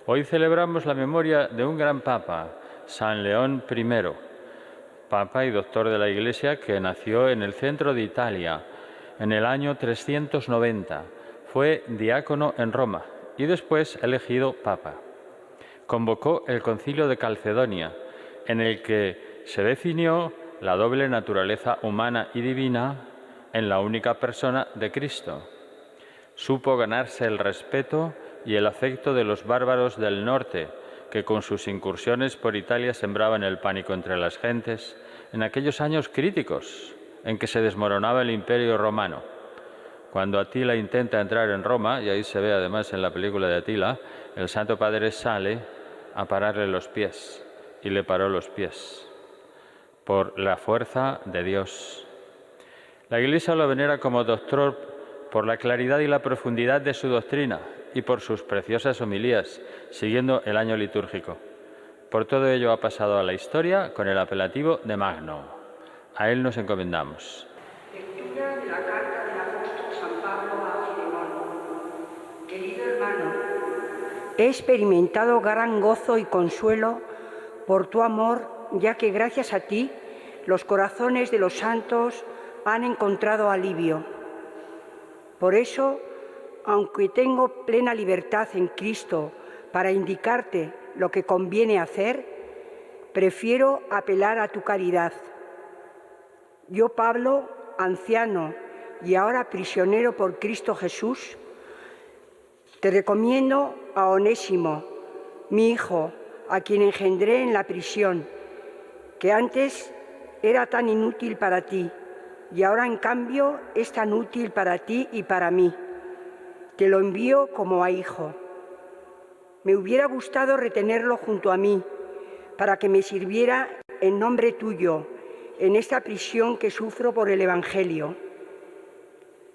Hoy celebramos la memoria de un gran papa, San León I, papa y doctor de la Iglesia que nació en el centro de Italia en el año 390. Fue diácono en Roma y después elegido papa. Convocó el Concilio de Calcedonia, en el que se definió la doble naturaleza humana y divina en la única persona de Cristo. Supo ganarse el respeto y el afecto de los bárbaros del norte, que con sus incursiones por Italia sembraban el pánico entre las gentes en aquellos años críticos en que se desmoronaba el Imperio Romano. Cuando Atila intenta entrar en Roma, y ahí se ve además en la película de Atila, el Santo Padre sale a pararle los pies, y le paró los pies, por la fuerza de Dios. La Iglesia lo venera como doctor por la claridad y la profundidad de su doctrina y por sus preciosas homilías, siguiendo el año litúrgico. Por todo ello ha pasado a la historia con el apelativo de Magno. A él nos encomendamos. Lectura de la carta del apóstol San Pablo a Filemón. Querido hermano, he experimentado gran gozo y consuelo por tu amor, ya que gracias a ti los corazones de los santos han encontrado alivio. Por eso, aunque tengo plena libertad en Cristo para indicarte lo que conviene hacer, prefiero apelar a tu caridad. Yo, Pablo, anciano y ahora prisionero por Cristo Jesús, te recomiendo a Onésimo, mi hijo, a quien engendré en la prisión, que antes era tan inútil para ti y ahora en cambio es tan útil para ti y para mí. Te lo envío como a hijo. Me hubiera gustado retenerlo junto a mí para que me sirviera en nombre tuyo en esta prisión que sufro por el Evangelio.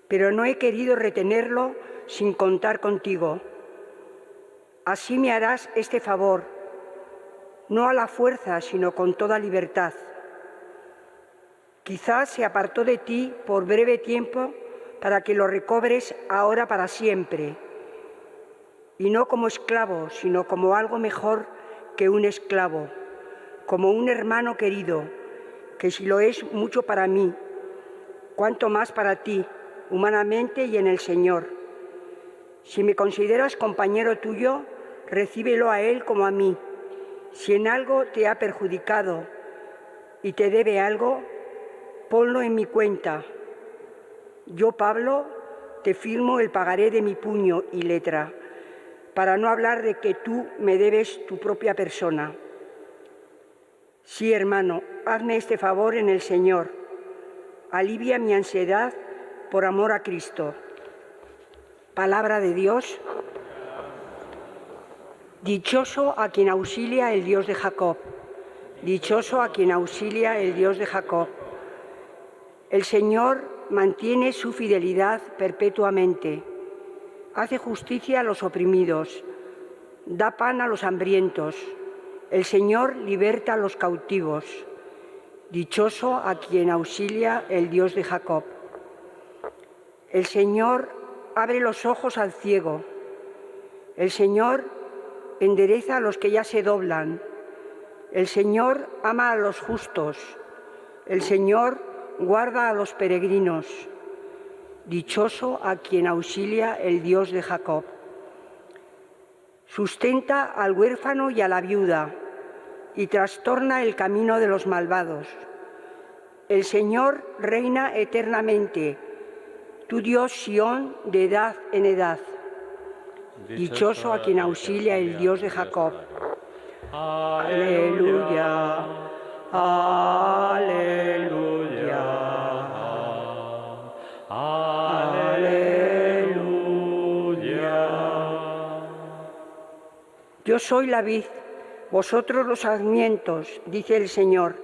Pero no he querido retenerlo sin contar contigo. Así me harás este favor, no a la fuerza, sino con toda libertad. Quizás se apartó de ti por breve tiempo para que lo recobres ahora para siempre, y no como esclavo, sino como algo mejor que un esclavo, como un hermano querido, que si lo es mucho para mí, cuanto más para ti, humanamente y en el Señor. Si me consideras compañero tuyo, recíbelo a él como a mí. Si en algo te ha perjudicado y te debe algo, ponlo en mi cuenta. Yo, Pablo, te firmo el pagaré de mi puño y letra, para no hablar de que tú me debes tu propia persona. Sí, hermano, hazme este favor en el Señor. Alivia mi ansiedad por amor a Cristo. Palabra de Dios. Dichoso a quien auxilia el Dios de Jacob. Dichoso a quien auxilia el Dios de Jacob. El Señor mantiene su fidelidad perpetuamente. Hace justicia a los oprimidos. Da pan a los hambrientos. El Señor liberta a los cautivos. Dichoso a quien auxilia el Dios de Jacob. El Señor abre los ojos al ciego. El Señor endereza a los que ya se doblan. El Señor ama a los justos. El Señor guarda a los peregrinos. Dichoso a quien auxilia el Dios de Jacob. Sustenta al huérfano y a la viuda, y trastorna el camino de los malvados. El Señor reina eternamente, tu Dios Sión de edad en edad. Dichoso a quien auxilia el Dios de Jacob. Aleluya, aleluya, aleluya. Yo soy la vid, vosotros los sarmientos, dice el Señor.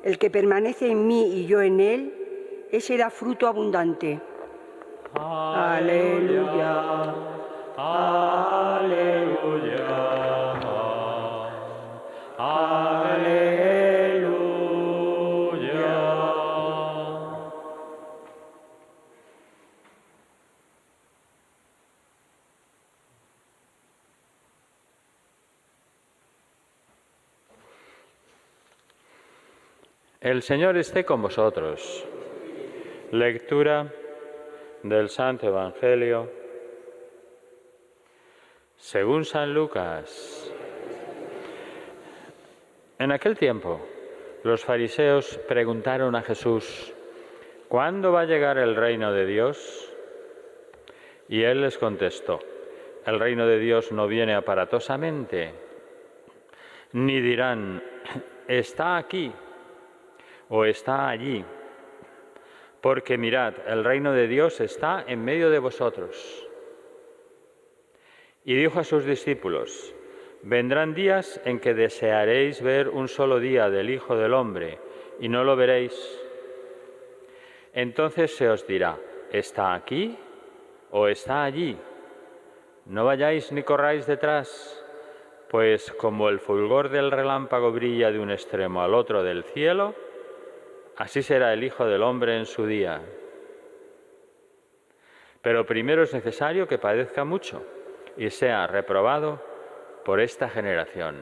El que permanece en mí y yo en él, ese da fruto abundante. Aleluya, aleluya, aleluya. El Señor esté con vosotros. Lectura del Santo Evangelio según San Lucas. En aquel tiempo, los fariseos preguntaron a Jesús: ¿cuándo va a llegar el reino de Dios? Y él les contestó: el reino de Dios no viene aparatosamente, ni dirán, está aquí o está allí, porque mirad, el reino de Dios está en medio de vosotros. Y dijo a sus discípulos: vendrán días en que desearéis ver un solo día del Hijo del Hombre, y no lo veréis. Entonces se os dirá, ¿está aquí o está allí? No vayáis ni corráis detrás, pues como el fulgor del relámpago brilla de un extremo al otro del cielo, así será el Hijo del Hombre en su día. Pero primero es necesario que padezca mucho y sea reprobado por esta generación.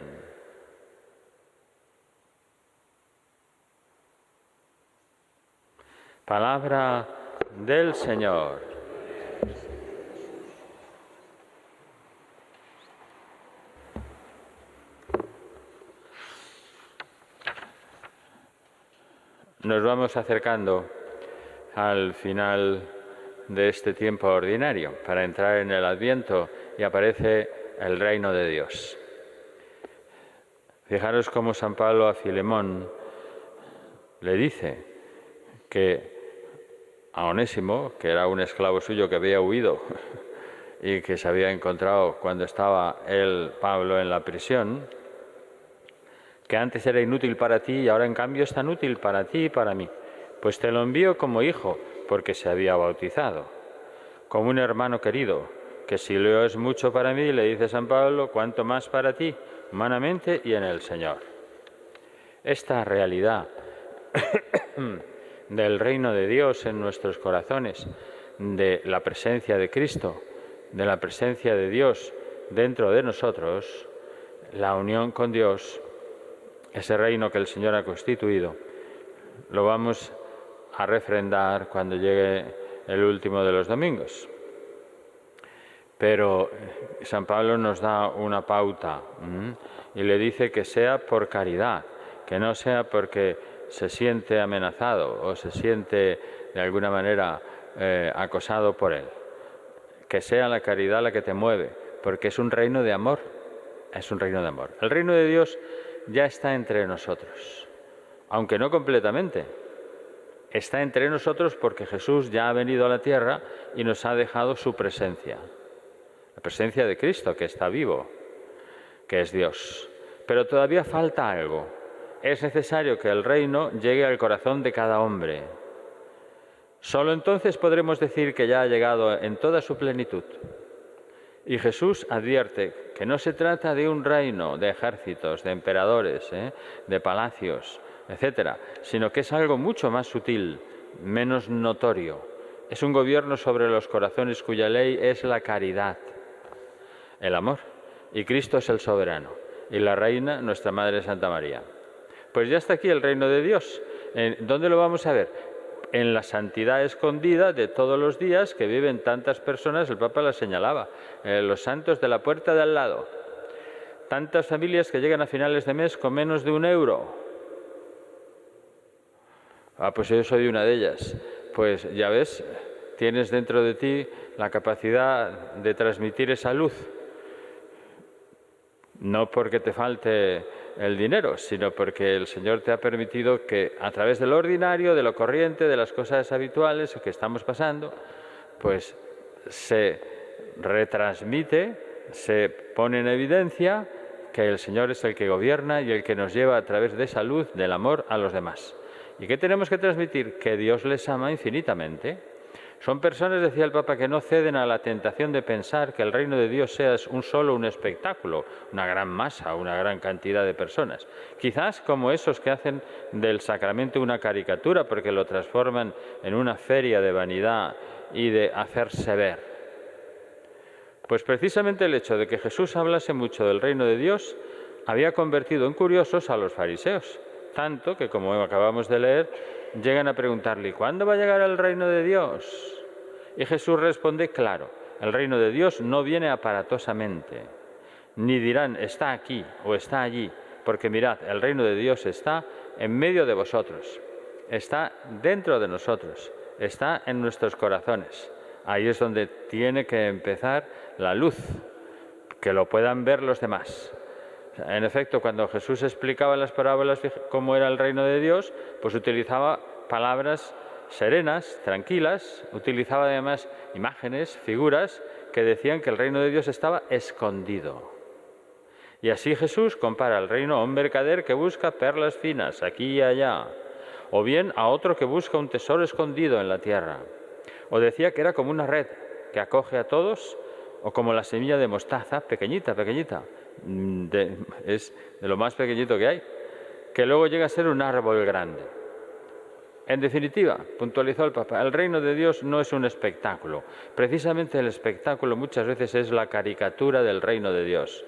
Palabra del Señor. Nos vamos acercando al final de este tiempo ordinario para entrar en el Adviento y aparece el reino de Dios. Fijaros cómo San Pablo a Filemón le dice que a Onésimo, que era un esclavo suyo que había huido y que se había encontrado cuando estaba Pablo, en la prisión, que antes era inútil para ti y ahora en cambio es tan útil para ti y para mí. Pues te lo envío como hijo, porque se había bautizado, como un hermano querido, que si lo es mucho para mí, le dice San Pablo, cuánto más para ti, humanamente y en el Señor. Esta realidad del reino de Dios en nuestros corazones, de la presencia de Cristo, de la presencia de Dios dentro de nosotros, la unión con Dios, ese reino que el Señor ha constituido, lo vamos a refrendar cuando llegue el último de los domingos. Pero San Pablo nos da una pauta y le dice que sea por caridad, que no sea porque se siente amenazado o se siente de alguna manera acosado por él. Que sea la caridad la que te mueve, porque es un reino de amor, es un reino de amor. El reino de Dios ya está entre nosotros, aunque no completamente. Está entre nosotros porque Jesús ya ha venido a la tierra y nos ha dejado su presencia. La presencia de Cristo, que está vivo, que es Dios. Pero todavía falta algo. Es necesario que el reino llegue al corazón de cada hombre. Solo entonces podremos decir que ya ha llegado en toda su plenitud. Y Jesús advierte que no se trata de un reino de ejércitos, de emperadores, de palacios, etcétera, sino que es algo mucho más sutil, menos notorio. Es un gobierno sobre los corazones cuya ley es la caridad, el amor. Y Cristo es el soberano. Y la reina, nuestra Madre Santa María. Pues ya está aquí el reino de Dios. ¿Dónde lo vamos a ver? En la santidad escondida de todos los días que viven tantas personas, el Papa las señalaba, los santos de la puerta de al lado. Tantas familias que llegan a finales de mes con menos de €1. Pues yo soy una de ellas. Pues ya ves, tienes dentro de ti la capacidad de transmitir esa luz. No porque te falte el dinero, sino porque el Señor te ha permitido que a través de lo ordinario, de lo corriente, de las cosas habituales que estamos pasando, pues se retransmite, se pone en evidencia que el Señor es el que gobierna y el que nos lleva a través de esa luz del amor a los demás. ¿Y qué tenemos que transmitir? Que Dios les ama infinitamente. Son personas, decía el Papa, que no ceden a la tentación de pensar que el reino de Dios sea solo un espectáculo, una gran masa, una gran cantidad de personas. Quizás como esos que hacen del sacramento una caricatura porque lo transforman en una feria de vanidad y de hacerse ver. Pues precisamente el hecho de que Jesús hablase mucho del reino de Dios había convertido en curiosos a los fariseos, Tanto que, como acabamos de leer, llegan a preguntarle, ¿cuándo va a llegar el reino de Dios? Y Jesús responde, claro, el reino de Dios no viene aparatosamente, ni dirán, está aquí o está allí, porque mirad, el reino de Dios está en medio de vosotros, está dentro de nosotros, está en nuestros corazones. Ahí es donde tiene que empezar la luz, que lo puedan ver los demás. En efecto, cuando Jesús explicaba en las parábolas cómo era el reino de Dios, pues utilizaba palabras serenas, tranquilas, utilizaba además imágenes, figuras que decían que el reino de Dios estaba escondido. Y así Jesús compara el reino a un mercader que busca perlas finas aquí y allá, o bien a otro que busca un tesoro escondido en la tierra. O decía que era como una red que acoge a todos, o como la semilla de mostaza, pequeñita, pequeñita, es de lo más pequeñito que hay, que luego llega a ser un árbol grande. En definitiva, puntualizó el Papa, el reino de Dios no es un espectáculo. Precisamente el espectáculo muchas veces es la caricatura del reino de Dios.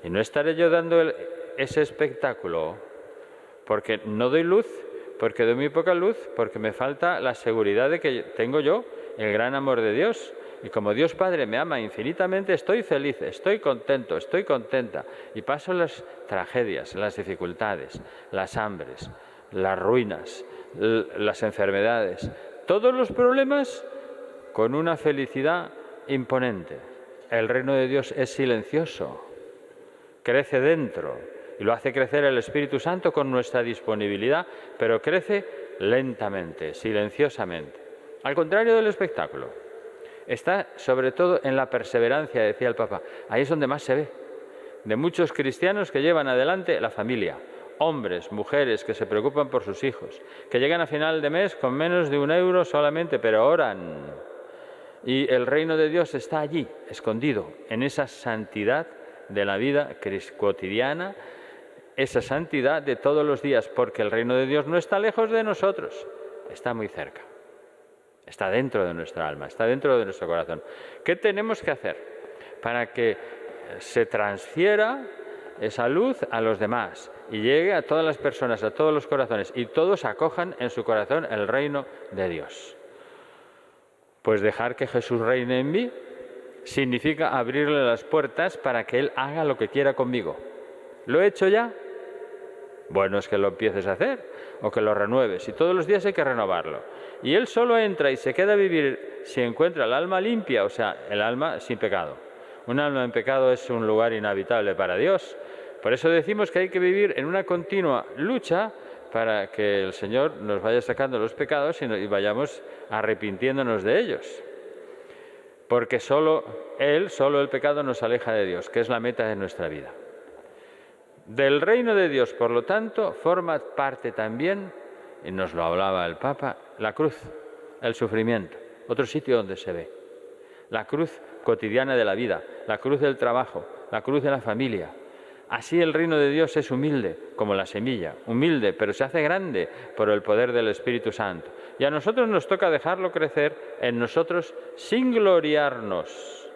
Y no estaré yo dando ese espectáculo porque no doy luz, porque doy muy poca luz, porque me falta la seguridad de que tengo yo el gran amor de Dios. Y como Dios Padre me ama infinitamente, estoy feliz, estoy contento, estoy contenta. Y paso las tragedias, las dificultades, las hambres, las ruinas, las enfermedades, todos los problemas con una felicidad imponente. El reino de Dios es silencioso, crece dentro y lo hace crecer el Espíritu Santo con nuestra disponibilidad, pero crece lentamente, silenciosamente. Al contrario del espectáculo, está sobre todo en la perseverancia, decía el Papa. Ahí es donde más se ve, de muchos cristianos que llevan adelante la familia, hombres, mujeres que se preocupan por sus hijos, que llegan a final de mes con menos de €1 solamente, pero oran. Y el reino de Dios está allí, escondido, en esa santidad de la vida cotidiana, esa santidad de todos los días, porque el reino de Dios no está lejos de nosotros, está muy cerca, está dentro de nuestra alma, está dentro de nuestro corazón. ¿Qué tenemos que hacer para que se transfiera esa luz a los demás y llegue a todas las personas, a todos los corazones, y todos acojan en su corazón el reino de Dios? Pues dejar que Jesús reine en mí significa abrirle las puertas para que Él haga lo que quiera conmigo. ¿Lo he hecho ya? Bueno, es que lo empieces a hacer o que lo renueves, y todos los días hay que renovarlo. Y Él solo entra y se queda a vivir si encuentra el alma limpia, o sea, el alma sin pecado. Un alma en pecado es un lugar inhabitable para Dios. Por eso decimos que hay que vivir en una continua lucha para que el Señor nos vaya sacando los pecados y vayamos arrepintiéndonos de ellos. Porque solo el pecado nos aleja de Dios, que es la meta de nuestra vida. Del reino de Dios, por lo tanto, forma parte también, y nos lo hablaba el Papa, la cruz, el sufrimiento, otro sitio donde se ve. La cruz cotidiana de la vida, la cruz del trabajo, la cruz de la familia. Así el reino de Dios es humilde, como la semilla, humilde, pero se hace grande por el poder del Espíritu Santo. Y a nosotros nos toca dejarlo crecer en nosotros sin gloriarnos.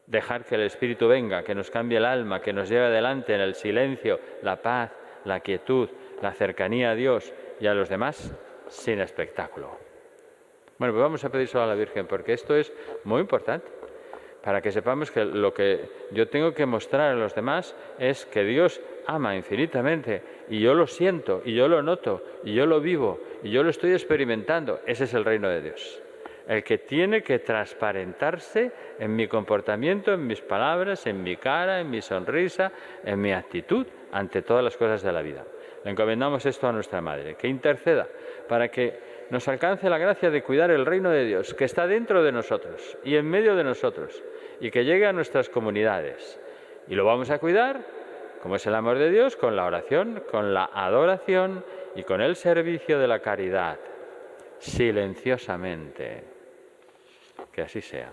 Dejar que el Espíritu venga, que nos cambie el alma, que nos lleve adelante en el silencio, la paz, la quietud, la cercanía a Dios y a los demás, sin espectáculo. Bueno, pues vamos a pedírselo a la Virgen, porque esto es muy importante, para que sepamos que lo que yo tengo que mostrar a los demás es que Dios ama infinitamente, y yo lo siento, y yo lo noto, y yo lo vivo, y yo lo estoy experimentando. Ese es el reino de Dios, el que tiene que transparentarse en mi comportamiento, en mis palabras, en mi cara, en mi sonrisa, en mi actitud ante todas las cosas de la vida. Le encomendamos esto a nuestra Madre, que interceda para que nos alcance la gracia de cuidar el reino de Dios, que está dentro de nosotros y en medio de nosotros, y que llegue a nuestras comunidades. Y lo vamos a cuidar, como es el amor de Dios, con la oración, con la adoración y con el servicio de la caridad, silenciosamente. Que así sea.